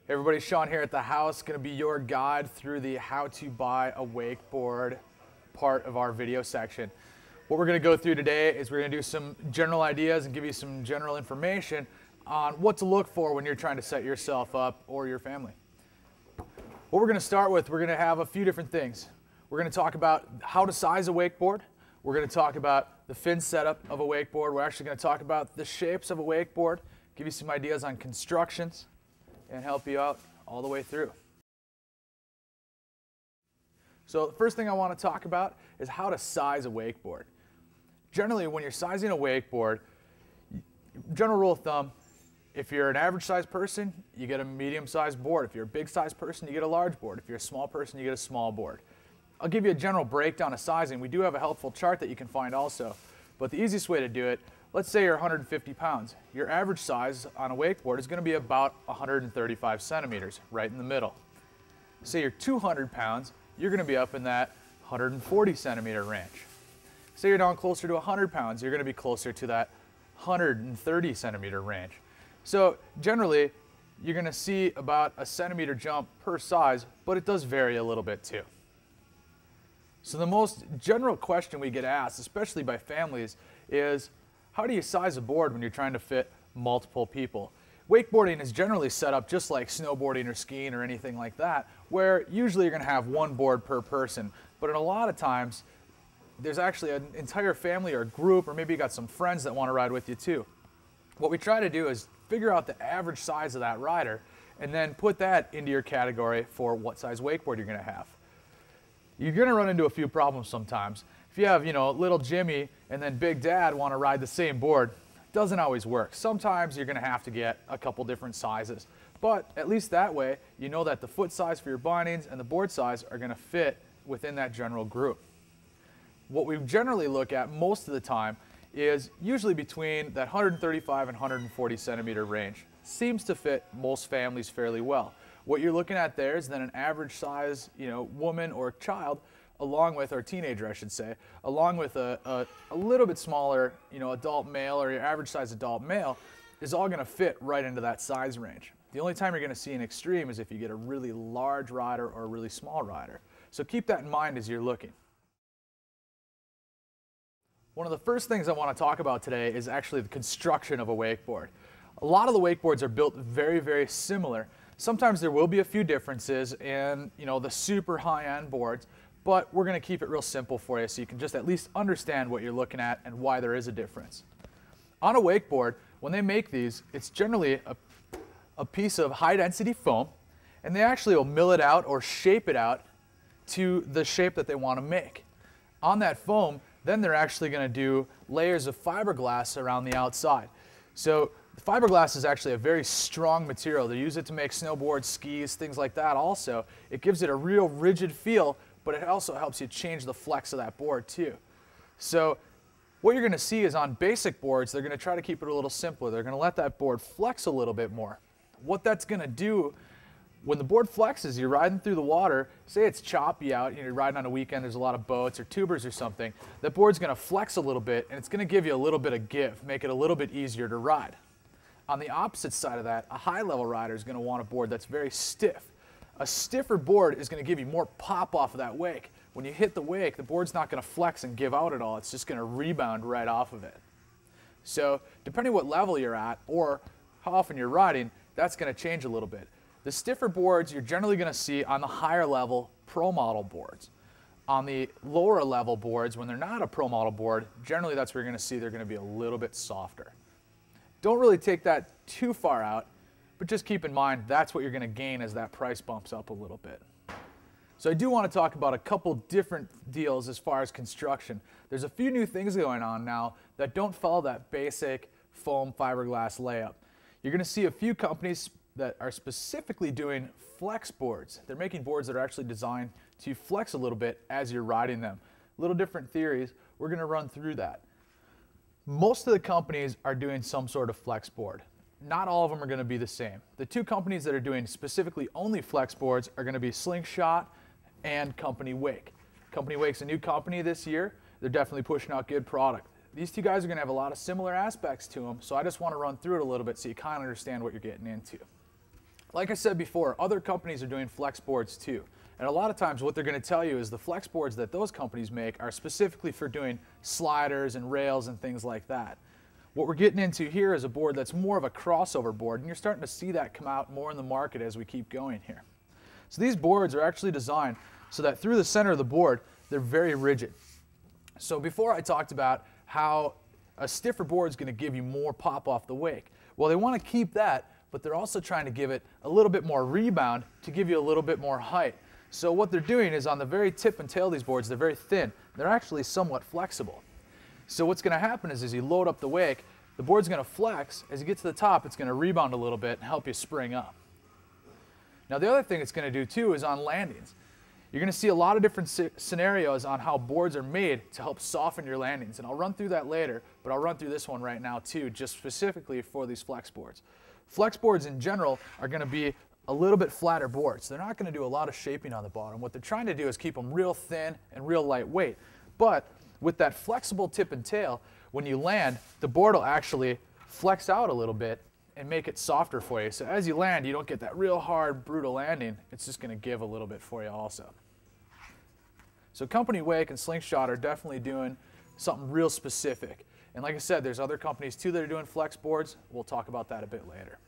Hey everybody, Sean here at the house, going to be your guide through the how to buy a wakeboard part of our video section. What we're going to go through today is we're going to do some general ideas and give you some general information on what to look for when you're trying to set yourself up or your family. What we're going to start with, we're going to have a few different things. We're going to talk about how to size a wakeboard. We're going to talk about the fin setup of a wakeboard. We're actually going to talk about the shapes of a wakeboard, give you some ideas on constructions, and help you out all the way through. So the first thing I want to talk about is how to size a wakeboard. Generally, when you're sizing a wakeboard, general rule of thumb, if you're an average sized person, you get a medium sized board. If you're a big sized person, you get a large board. If you're a small person, you get a small board. I'll give you a general breakdown of sizing. We do have a helpful chart that you can find also, but the easiest way to do it, let's say you're 150 pounds. Your average size on a wakeboard is going to be about 135 centimeters, right in the middle. Say you're 200 pounds, you're going to be up in that 140 centimeter range. Say you're down closer to 100 pounds, you're going to be closer to that 130 centimeter range. So generally, you're going to see about a centimeter jump per size, but it does vary a little bit too. So the most general question we get asked, especially by families, is how do you size a board when you're trying to fit multiple people? Wakeboarding is generally set up just like snowboarding or skiing or anything like that, where usually you're going to have one board per person, but in a lot of times there's actually an entire family or group, or maybe you got some friends that want to ride with you too. What we try to do is figure out the average size of that rider and then put that into your category for what size wakeboard you're going to have. You're going to run into a few problems sometimes. If you have, little Jimmy and then Big Dad want to ride the same board, it doesn't always work. Sometimes you're going to have to get a couple different sizes. But at least that way, you know that the foot size for your bindings and the board size are going to fit within that general group. What we generally look at most of the time is usually between that 135 and 140 centimeter range. Seems to fit most families fairly well. What you're looking at there is then an average size, woman or child, along with, or teenager I should say, along with a little bit smaller, adult male or your average size adult male, is all going to fit right into that size range. The only time you're going to see an extreme is if you get a really large rider or a really small rider. So keep that in mind as you're looking. One of the first things I want to talk about today is actually the construction of a wakeboard. A lot of the wakeboards are built very, very similar. Sometimes there will be a few differences in, the super high-end boards, but we're going to keep it real simple for you so you can just at least understand what you're looking at and why there is a difference. On a wakeboard, when they make these, it's generally a piece of high-density foam, and they actually will mill it out or shape it out to the shape that they want to make. On that foam, then they're actually going to do layers of fiberglass around the outside. So the fiberglass is actually a very strong material. They use it to make snowboards, skis, things like that also. It gives it a real rigid feel, but it also helps you change the flex of that board too. So what you're going to see is on basic boards, they're going to try to keep it a little simpler. They're going to let that board flex a little bit more. What that's going to do, when the board flexes, you're riding through the water, say it's choppy out, you're riding on a weekend, there's a lot of boats or tubers or something, that board's going to flex a little bit and it's going to give you a little bit of give, make it a little bit easier to ride. On the opposite side of that, a high-level rider is going to want a board that's very stiff. A stiffer board is going to give you more pop off of that wake. When you hit the wake, the board's not going to flex and give out at all. It's just going to rebound right off of it. So depending what level you're at or how often you're riding, that's going to change a little bit. The stiffer boards you're generally going to see on the higher level pro model boards. On the lower level boards, when they're not a pro model board, generally that's where you're going to see they're going to be a little bit softer. Don't really take that too far out, but just keep in mind that's what you're going to gain as that price bumps up a little bit. So I do want to talk about a couple different deals as far as construction. There's a few new things going on now that don't follow that basic foam fiberglass layup. You're going to see a few companies that are specifically doing flex boards. They're making boards that are actually designed to flex a little bit as you're riding them. Little different theories. We're going to run through that. Most of the companies are doing some sort of flex board. Not all of them are going to be the same. The two companies that are doing specifically only flex boards are going to be Slingshot and Company Wake. Company Wake's a new company this year. They're definitely pushing out good product. These two guys are going to have a lot of similar aspects to them, so I just want to run through it a little bit so you kind of understand what you're getting into. Like I said before, other companies are doing flex boards too. And a lot of times what they're going to tell you is the flex boards that those companies make are specifically for doing sliders and rails and things like that. What we're getting into here is a board that's more of a crossover board, and you're starting to see that come out more in the market as we keep going here. So these boards are actually designed so that through the center of the board, they're very rigid. So before I talked about how a stiffer board is going to give you more pop off the wake. Well, they want to keep that, but they're also trying to give it a little bit more rebound to give you a little bit more height. So what they're doing is on the very tip and tail of these boards, they're very thin. They're actually somewhat flexible. So what's going to happen is as you load up the wake, the board's going to flex. As you get to the top, it's going to rebound a little bit and help you spring up. Now the other thing it's going to do too is on landings. You're going to see a lot of different scenarios on how boards are made to help soften your landings. And I'll run through that later, but I'll run through this one right now too, just specifically for these flex boards. Flex boards in general are going to be a little bit flatter boards. They're not going to do a lot of shaping on the bottom. What they're trying to do is keep them real thin and real lightweight. But with that flexible tip and tail, when you land, the board will actually flex out a little bit and make it softer for you. So as you land, you don't get that real hard, brutal landing. It's just going to give a little bit for you also. So Company Wake and Slingshot are definitely doing something real specific. And like I said, there's other companies too that are doing flex boards. We'll talk about that a bit later.